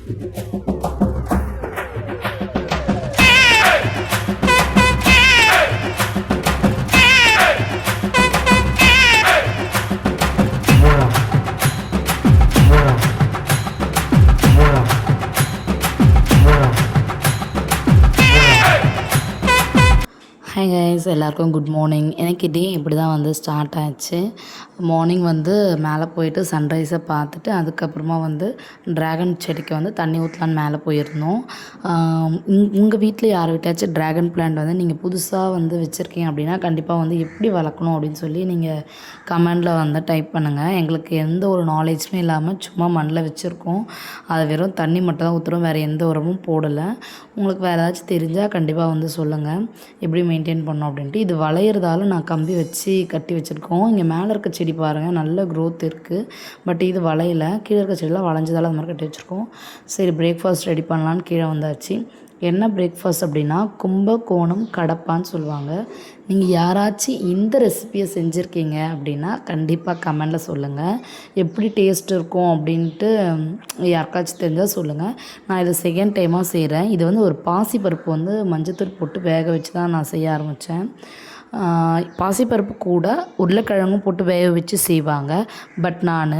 Hi guys, எல்லாருக்கும் good morning. எனக்கு டே இப்படி தான் வந்து ஸ்டார்ட் ஆச்சு. மார்னிங் வந்து மேலே போயிட்டு சன்ரைஸை பார்த்துட்டு அதுக்கப்புறமா வந்து ட்ராகன் செடிக்கு வந்து தண்ணி ஊற்றலான்னு மேலே போயிருந்தோம். உங்கள் வீட்டில் யார் வீட்டாச்சும் ட்ராகன் பிளான்ட் வந்து நீங்கள் புதுசாக வந்து வச்சுருக்கீங்க அப்படின்னா கண்டிப்பாக வந்து எப்படி வளர்க்கணும் அப்படின்னு சொல்லி நீங்கள் கமெண்டில் வந்து டைப் பண்ணுங்கள். எங்களுக்கு எந்த ஒரு நாலேஜுமே இல்லாமல் சும்மா மண்ணில் வச்சுருக்கோம். அதை வெறும் தண்ணி மட்டும் தான் ஊற்றுறோம், வேறு எந்த உரமும் போடலை. உங்களுக்கு வேறு ஏதாச்சும் தெரிஞ்சால் கண்டிப்பாக வந்து சொல்லுங்கள் எப்படி மெயின்டைன் பண்ணோம் அப்படின்ட்டு. இது வளையிறதால நான் கம்பி வச்சு கட்டி வச்சுருக்கோம். இங்கே மேலே இருக்க செடி பாருங்கள், நல்ல க்ரோத் இருக்குது. பட் இது வளையலை, கீழே இருக்க செடிலாம் வளைஞ்சதால் அது மாதிரி கட்டி வச்சுருக்கோம். சரி, பிரேக்ஃபாஸ்ட் ரெடி பண்ணலான்னு கீழே வந்தாச்சு. என்ன பிரேக்ஃபாஸ்ட் அப்படின்னா கும்பகோணம் கடப்பான்னு சொல்லுவாங்க. நீங்கள் யாராச்சும் இந்த ரெசிபியை செஞ்சுருக்கீங்க அப்படின்னா கண்டிப்பாக கமெண்டில் சொல்லுங்கள். எப்படி டேஸ்ட் இருக்கும் அப்படின்ட்டு யாருக்காச்சும் தெரிஞ்சால் சொல்லுங்கள். நான் இதை செகண்ட் டைமாக செய்கிறேன். இது வந்து ஒரு பாசிப்பருப்பு வந்து மஞ்சத்தூள் போட்டு வேக வச்சு தான் நான் செய்ய ஆரம்பித்தேன். பாசிப்பருப்பு கூட உருளைக்கிழங்கும் போட்டு வேக வச்சு செய்வாங்க. பட் நான்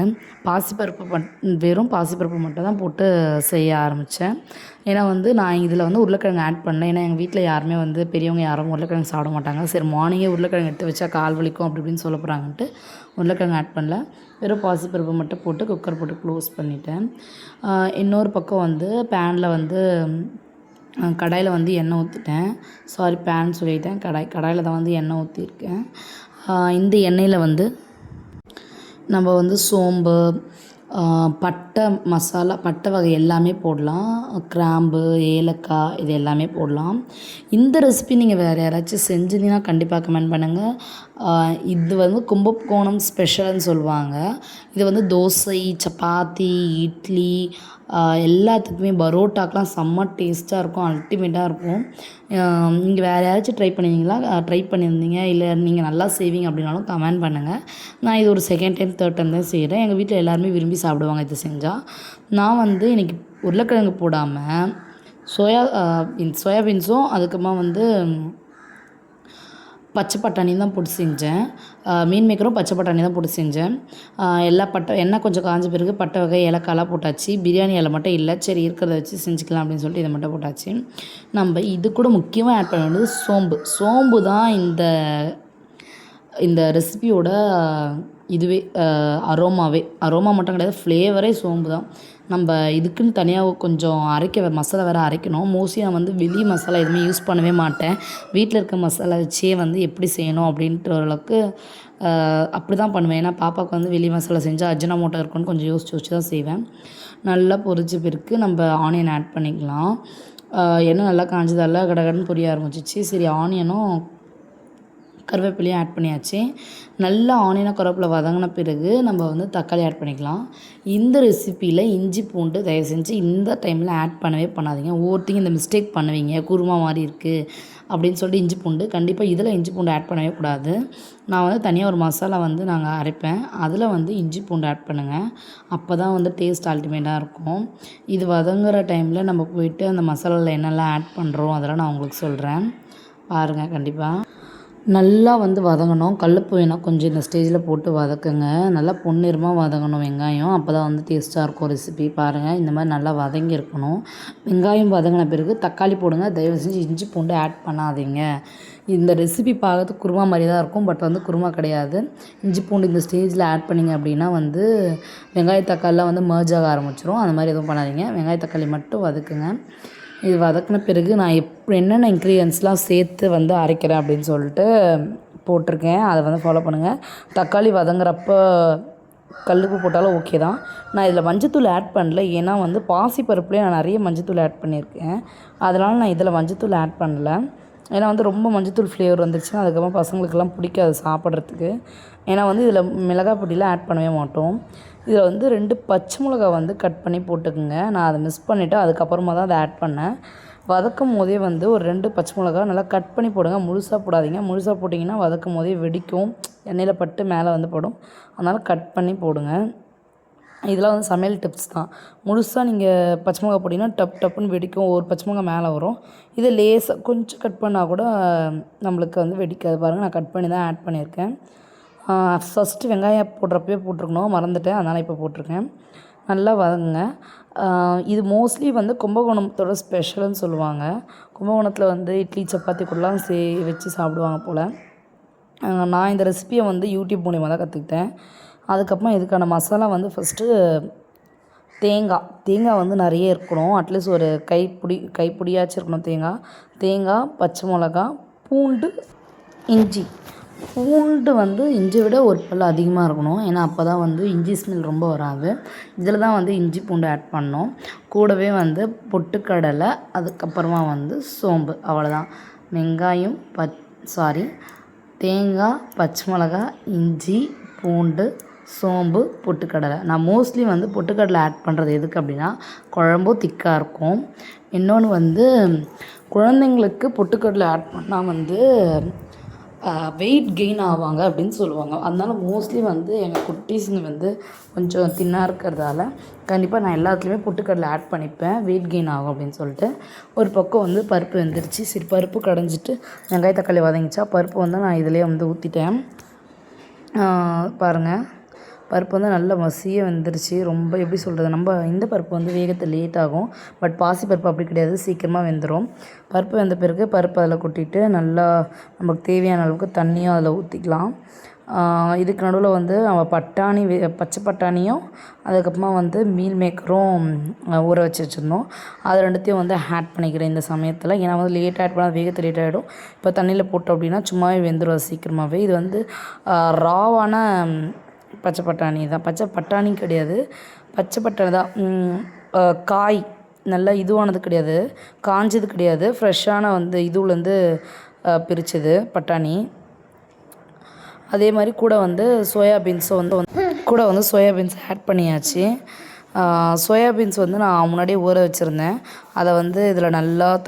வெறும் பாசிப்பருப்பு மட்டும் தான் போட்டு செய்ய ஆரம்பித்தேன். ஏன்னா வந்து நான் இதில் வந்து உருளைக்கிழங்கு ஆட் பண்ணேன். ஏன்னா எங்கள் வீட்டில் யாருமே வந்து பெரியவங்க யாரும் உருளைக்கிழங்கு சாப்பிட மாட்டாங்க. சரி, மார்னிங்கே உருளைக்கிழங்கு எடுத்து வச்சா கால் வலிக்கும் அப்படி இப்படின்னு சொல்ல போகிறாங்கன்ட்டு உருளைக்கிழங்கு ஆட் பண்ணல. வெறும் பாசிப்பருப்பு மட்டும் போட்டு குக்கர் போட்டு க்ளோஸ் பண்ணிட்டேன். இன்னொரு பக்கம் வந்து பேனில் வந்து கடாயில் வந்து எண்ணெய் ஊற்றிட்டேன். பேன் சொல்லிட்டேன், கடாயில் தான் வந்து எண்ணெய் ஊற்றிருக்கேன். இந்த எண்ணெயில் வந்து நம்ம வந்து சோம்பு, பட்டை மசாலா, பட்டை வகை எல்லாமே போடலாம். கிராம்பு, ஏலக்காய் இது எல்லாமே போடலாம். இந்த ரெசிபி நீங்கள் வேறு யாராச்சும் செஞ்சிங்கன்னா கண்டிப்பாக கமெண்ட் பண்ணுங்கள். இது வந்து கும்பகோணம் ஸ்பெஷல்னு சொல்லுவாங்க. இது வந்து தோசை, சப்பாத்தி, இட்லி எல்லாத்துக்குமே, பரோட்டாக்கெலாம் செம்ம டேஸ்ட்டாக இருக்கும், அல்டிமேட்டாக இருக்கும். நீங்கள் வேறு யாராச்சும் ட்ரை பண்ணியிருந்தீங்க இல்லை நீங்கள் நல்லா செய்வீங்க அப்படின்னாலும் கமெண்ட் பண்ணுங்கள். நான் இது ஒரு செகண்ட் டைம் தேர்ட் டைம் தான் செய்கிறேன். எங்கள் வீட்டில் எல்லாருமே விரும்பி சாப்பிடுவாங்க இது செஞ்சால். நான் வந்து இன்றைக்கி உருளைக்கிழங்கு போடாமல் சோயாபீன்ஸும் அதுக்கப்புறமா வந்து பச்சை பட்டாணி தான் போட்டு செஞ்சேன். மீன் மேக்கரும் பச்சை பட்டாணி தான் போட்டு செஞ்சேன். எண்ணெய் கொஞ்சம் காஞ்ச பிறகு பட்டை வகை ஏலக்காயெலாம் போட்டாச்சு. பிரியாணி இலை மட்டும் இல்லை, சரி இருக்கிறத வச்சு செஞ்சுக்கலாம் அப்படின்னு சொல்லிட்டு இதை மட்டும் போட்டாச்சு. நம்ம இது கூட முக்கியமாக ஆட் பண்ண வேண்டியது சோம்பு தான் இந்த ரெசிபியோட இதுவே அரோமா மட்டும் கிடையாது, ஃப்ளேவரே சோம்பு தான். நம்ம இதுக்குன்னு தனியாக கொஞ்சம் மசாலா வேறு அரைக்கணும். மோஸ்ட்லி நான் வந்து வெளி மசாலா எதுவுமே யூஸ் பண்ணவே மாட்டேன். வீட்டில் இருக்க மசாலா வச்சே வந்து எப்படி செய்யணும் அப்படின்ற அளவுக்கு அப்படி தான் பண்ணுவேன். ஏன்னா பாப்பாவுக்கு வந்து வெளி மசாலா செஞ்சால் அஜினோமோட்டோ இருக்குன்னு கொஞ்சம் யோசிச்சு தான் செய்வேன். நல்லா பொரிச்ச பிறகு நம்ம ஆனியன் ஆட் பண்ணிக்கலாம். எண்ணெய் நல்லா காஞ்சதால கடகடன்னு பொரிய ஆரம்பிச்சிச்சு. சரி, ஆனியனும் கருவேப்பிலையும் ஆட் பண்ணியாச்சு. நல்லா ஆனியனை கருவேப்பிலை வதங்கின பிறகு நம்ம வந்து தக்காளி ஆட் பண்ணிக்கலாம். இந்த ரெசிப்பியில் இஞ்சி பூண்டு தயவு செஞ்சு இந்த டைமில் ஆட் பண்ணாதீங்க. ஒவ்வொருத்தையும் இந்த மிஸ்டேக் பண்ணுவீங்க, குருமா மாதிரி இருக்குது அப்படின்னு சொல்லிட்டு இஞ்சி பூண்டு கண்டிப்பாக இதில் இஞ்சி பூண்டு ஆட் பண்ணவே கூடாது. நான் வந்து தனியாக ஒரு மசாலா வந்து நாங்கள் அரைப்பேன், அதில் வந்து இஞ்சி பூண்டு ஆட் பண்ணுங்கள். அப்போ தான் வந்து டேஸ்ட் அல்டிமேட்டாக இருக்கும். இது வதங்குற டைமில் நம்ம போயிட்டு அந்த மசாலாவில் என்னெல்லாம் ஆட் பண்ணுறோம் அதெல்லாம் நான் உங்களுக்கு சொல்கிறேன், பாருங்கள். கண்டிப்பாக நல்லா வந்து வதங்கணும். கல்லுப்பு வேணால் கொஞ்சம் இந்த ஸ்டேஜில் போட்டு வதக்குங்க. நல்லா பொன்னிறமாக வதங்கணும் வெங்காயம், அப்போ தான் வந்து டேஸ்ட்டாக இருக்கும் ரெசிபி. பாருங்கள், இந்த மாதிரி நல்லா வதங்கி இருக்கணும். வெங்காயம் வதங்கின பிறகு தக்காளி போடுங்க. தயவு செஞ்சு இஞ்சி பூண்டு ஆட் பண்ணாதீங்க. இந்த ரெசிபி பார்க்கறதுக்கு குருமா மாதிரி தான் இருக்கும், பட் வந்து குருமா கிடையாது. இஞ்சி பூண்டு இந்த ஸ்டேஜில் ஆட் பண்ணிங்க அப்படின்னா வந்து வெங்காய தக்காளிலாம் வந்து மர்ஜ் ஆக ஆரம்பிச்சிடும். அந்த மாதிரி எதுவும் பண்ணாதீங்க. வெங்காய தக்காளி மட்டும் வதக்குங்க. இது வதக்கின பிறகு நான் என்னென்ன இன்க்ரீடியன்ஸ்லாம் சேர்த்து வந்து அரைக்கிறேன் அப்படின்னு சொல்லிட்டு போட்டிருக்கேன், அதை வந்து ஃபாலோ பண்ணுங்கள். தக்காளி வதங்குறப்போ கல்லுப்பு போட்டாலும் ஓகே தான். நான் இதில் மஞ்சத்தூள் ஆட் பண்ணல, ஏன்னா வந்து பாசிப்பருப்புலேயே நான் நிறைய மஞ்சத்தூள் ஆட் பண்ணியிருக்கேன். அதனால் நான் இதில் மஞ்சத்தூள் ஆட் பண்ணல. ஏன்னா வந்து ரொம்ப மஞ்சத்தூள் ஃப்ளேவர் வந்துருச்சுன்னா அதுக்கப்புறம் பசங்களுக்கெல்லாம் பிடிக்காது சாப்பிட்றதுக்கு. ஏன்னா வந்து இதில் மிளகாய் பொடியெலாம் ஆட் பண்ணவே மாட்டோம். இதில் வந்து 2 பச்சை மிளகா வந்து கட் பண்ணி போட்டுக்குங்க. நான் அதை மிஸ் பண்ணிவிட்டு அதுக்கப்புறமா தான் அதை ஆட் பண்ணேன். வதக்கும் போதே வந்து ஒரு 2 பச்சை மிளகா நல்லா கட் பண்ணி போடுங்க, முழுசாக போடாதீங்க. முழுசாக போட்டிங்கன்னா வதக்கும் போதே வெடிக்கும், எண்ணெயில் பட்டு மேலே வந்து படும். அதனால் கட் பண்ணி போடுங்க. இதெல்லாம் வந்து சமையல் டிப்ஸ் தான். முழுசாக நீங்கள் பச்சை மிளகா போட்டிங்கன்னா டப்புன்னு வெடிக்கும். ஒரு பச்சை மிளகா மேலே வரும். இதை லேசாக கொஞ்சம் கட் பண்ணால் கூட நம்மளுக்கு வந்து வெடிக்காது. பாருங்கள், நான் கட் பண்ணி தான் ஆட் பண்ணியிருக்கேன். ஃபஸ்ட்டு வெங்காயம் போடுறப்பவே போட்டிருக்கணும், மறந்துட்டேன். அதனால் இப்போ போட்டிருக்கேன். நல்லா வதங்குங்க. இது மோஸ்ட்லி வந்து கும்பகோணத்தோட ஸ்பெஷல்னு சொல்லுவாங்க. கும்பகோணத்தில் வந்து இட்லி சப்பாத்தி கூடலாம் வச்சு சாப்பிடுவாங்க போல். நான் இந்த ரெசிபியை வந்து யூடியூப் மூலிமா தான் கற்றுக்கிட்டேன். அதுக்கப்புறமா இதுக்கான மசாலா வந்து ஃபஸ்ட்டு தேங்காய் வந்து நிறைய இருக்கணும். அட்லீஸ்ட் ஒரு கைப்பிடியாச்சும் இருக்கணும் தேங்காய், பச்சை மிளகா, பூண்டு, இஞ்சி. பூண்டு வந்து இஞ்சியை விட ஒரு பல் அதிகமாக இருக்கணும். ஏன்னா அப்போ தான் வந்து இஞ்சி ஸ்மெல் ரொம்ப வராது. இதில் தான் வந்து இஞ்சி பூண்டு ஆட் பண்ணோம். கூடவே வந்து பொட்டுக்கடலை, அதுக்கப்புறமா வந்து சோம்பு. அவ்வளோதான். வெங்காயம் தேங்காய், பச்சை மிளகா, இஞ்சி, பூண்டு, சோம்பு, பொட்டுக்கடலை. நான் மோஸ்ட்லி வந்து பொட்டுக்கடலை ஆட் பண்ணுறது எதுக்கு அப்படின்னா குழம்பும் திக்காக இருக்கும். இன்னொன்று வந்து குழந்தைங்களுக்கு பொட்டுக்கடலை ஆட் பண்ணால் வந்து வெயிட் கெயின் ஆவாங்க அப்படின்னு சொல்லுவாங்க. அதனால மோஸ்ட்லி வந்து எங்கள் குட்டீஸுங்க வந்து கொஞ்சம் தின்னாக இருக்கிறதால கண்டிப்பாக நான் எல்லாத்துலேயுமே பொட்டுக்கடலை ஆட் பண்ணிப்பேன், வெயிட் கெயின் ஆகும் அப்படின்னு சொல்லிட்டு. ஒரு பக்கம் வந்து பருப்பு வெந்துருச்சு. சரி, பருப்பு கடைஞ்சிட்டு வெங்காய தக்காளி வதங்கிச்சா பருப்பு வந்து நான் இதிலே வந்து ஊற்றிட்டேன். பாருங்கள், பருப்பு வந்து நல்லா மசிய வெந்துருச்சு. ரொம்ப எப்படி சொல்கிறது, நம்ம இந்த பருப்பு வந்து வேகத்தை லேட் ஆகும். பட் பாசி பருப்பு அப்படி கிடையாது, சீக்கிரமாக வெந்துடும். பருப்பு வெந்த பிறகு பருப்பு அதில் கொட்டிட்டு நல்லா நமக்கு தேவையான அளவுக்கு தண்ணியும் அதில் ஊற்றிக்கலாம். இதுக்கு நடுவில் வந்து நம்ம பச்சை பட்டாணியும் அதுக்கப்புறமா வந்து மீல் மேக்கரும் ஊற வச்சு வச்சுருந்தோம். அது ரெண்டுத்தையும் வந்து ஆட் பண்ணிக்கிறேன் இந்த சமயத்தில். ஏன்னா வந்து லேட் ஆட் பண்ணால் வேகத்தை லேட் ஆகிடும். இப்போ தண்ணியில் போட்டோம் அப்படின்னா சும்மாவே வெந்துடும் சீக்கிரமாகவே. இது வந்து ராவான பச்சை பட்டாணி தான். பச்சை பட்டாணி கிடையாது, பச்சை பட்டாணி தான். காய் நல்லா இதுவானது கிடையாது, காஞ்சது கிடையாது, ஃப்ரெஷ்ஷான வந்து இதுலேருந்து பிரித்தது பட்டாணி. அதே மாதிரி கூட வந்து சோயாபீன்ஸ் ஆட் பண்ணியாச்சு. சோயாபீன்ஸ் வந்து நான் முன்னாடியே ஊற வச்சுருந்தேன். அதை வந்து இதில்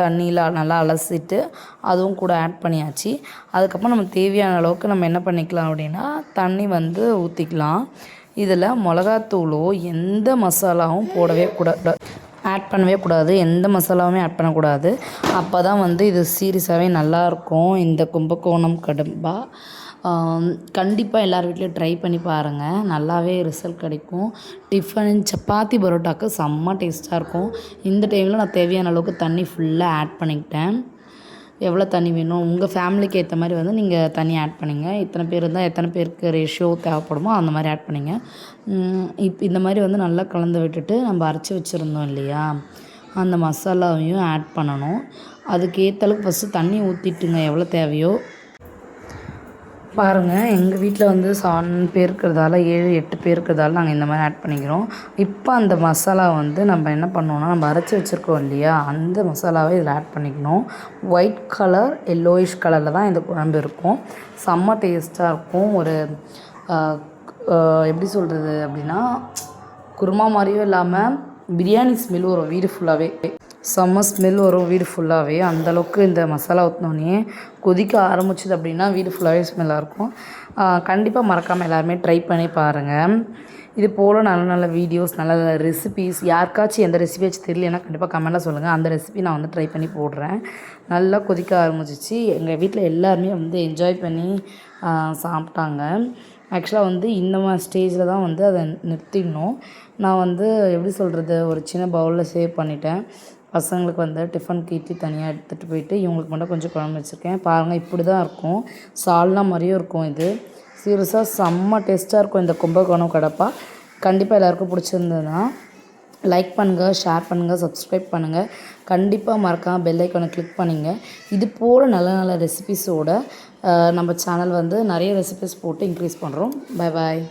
தண்ணியில் நல்லா அலசிட்டு அதுவும் கூட ஆட் பண்ணியாச்சு. அதுக்கப்புறம் நமக்கு தேவையான அளவுக்கு நம்ம என்ன பண்ணிக்கலாம் அப்படின்னா தண்ணி வந்து ஊற்றிக்கலாம். இதில் மிளகாத்தூளோ எந்த மசாலாவும் ஆட் பண்ணவே கூடாது. எந்த மசாலாவுமே ஆட் பண்ணக்கூடாது. அப்போ தான் வந்து இது சீரியஸாகவே நல்லாயிருக்கும் இந்த கும்பகோணம் கடம்பா. கண்டிப்பாக எல்லார் வீட்லேயும் ட்ரை பண்ணி பாருங்கள், நல்லாவே ரிசல்ட் கிடைக்கும். டிஃபன், சப்பாத்தி, பரோட்டாவுக்கு செம்ம டேஸ்ட்டாக இருக்கும். இந்த டைமில் நான் தேவையான அளவுக்கு தண்ணி ஃபுல்லாக ஆட் பண்ணிக்கிட்டேன். எவ்வளோ தண்ணி வேணும் உங்கள் ஃபேமிலிக்கு ஏற்ற மாதிரி வந்து நீங்கள் தண்ணி ஆட் பண்ணிங்க. இத்தனை பேர் இருந்தால் எத்தனை பேருக்கு ரேஷியோ தேவைப்படுமோ அந்த மாதிரி ஆட் பண்ணிங்க. இந்த மாதிரி வந்து நல்லா கலந்து விட்டுட்டு நம்ம அரைச்சி வச்சுருந்தோம் இல்லையா, அந்த மசாலாவையும் ஆட் பண்ணணும். அதுக்கு ஏற்ற அளவுக்கு ஃபஸ்ட்டு தண்ணி ஊற்றிட்டுங்க எவ்வளோ தேவையோ. பாருங்கள், எங்கள் வீட்டில் வந்து 7 பேர் இருக்கிறதால 7-8 பேர் இருக்கிறதால நாங்கள் இந்த மாதிரி ஆட் பண்ணிக்கிறோம். இப்போ அந்த மசாலா வந்து நம்ம என்ன பண்ணோன்னா நம்ம அரைச்சி வச்சுருக்கோம் இல்லையா, அந்த மசாலாவை இதில் ஆட் பண்ணிக்கணும். ஒயிட் கலர் எல்லோயிஷ் கலரில் தான் இந்த குழம்பு இருக்கும். செம்ம டேஸ்ட்டாக இருக்கும். ஒரு எப்படி சொல்கிறது அப்படின்னா குருமா மாதிரியும் இல்லாமல் பிரியாணி ஸ்மெல் வரும் வீடு ஃபுல்லாகவே. செம்ம ஸ்மெல் வரும் வீடு ஃபுல்லாகவே. அந்தளவுக்கு இந்த மசாலா ஊற்றினோடனே கொதிக்க ஆரம்பிச்சிது அப்படின்னா வீடு ஃபுல்லாகவே ஸ்மெல்லாக இருக்கும். கண்டிப்பாக மறக்காமல் எல்லாருமே ட்ரை பண்ணி பாருங்கள். இது போல் நல்ல நல்ல வீடியோஸ், நல்ல நல்ல ரெசிபீஸ், யாருக்காச்சும் எந்த ரெசிபியாச்சும் தெரியலன்னா கண்டிப்பாக கமெண்ட்டில் சொல்லுங்கள். அந்த ரெசிபி நான் வந்து ட்ரை பண்ணி போடுறேன். நல்லா கொதிக்க ஆரம்பிச்சிச்சு. எங்கள் வீட்டில் எல்லாருமே வந்து என்ஜாய் பண்ணி சாப்பிட்டாங்க. ஆக்சுவலாக வந்து இந்த மாதிரி ஸ்டேஜில் தான் வந்து அதை நிறுத்திடணும். நான் வந்து எப்படி சொல்கிறது, ஒரு சின்ன பவுலில் சேவ் பண்ணிட்டேன். பசங்களுக்கு வந்து டிஃபனுக்கு இட்லி தனியாக எடுத்துகிட்டு போயிட்டு இவங்களுக்கு மட்டும் கொஞ்சம் குழம்பு வச்சுருக்கேன். பாருங்கள், இப்படி தான் இருக்கும். சால்னா மாதிரியும் இருக்கும். இது சீரியஸாக செம்ம டேஸ்ட்டாக இருக்கும் இந்த கும்பகோணம் கடப்பா. கண்டிப்பாக எல்லாேருக்கும் பிடிச்சிருந்ததுன்னா லைக் பண்ணுங்கள், ஷேர் பண்ணுங்கள், சப்ஸ்கிரைப் பண்ணுங்கள். கண்டிப்பாக மறக்காமல் பெல் ஐக்கானை கிளிக் பண்ணுங்க. இது போல் நல்ல நல்ல ரெசிபீஸோடு நம்ம சேனல் வந்து நிறைய ரெசிபீஸ் போட்டு இன்க்ரீஸ் பண்ணுறோம். Bye bye.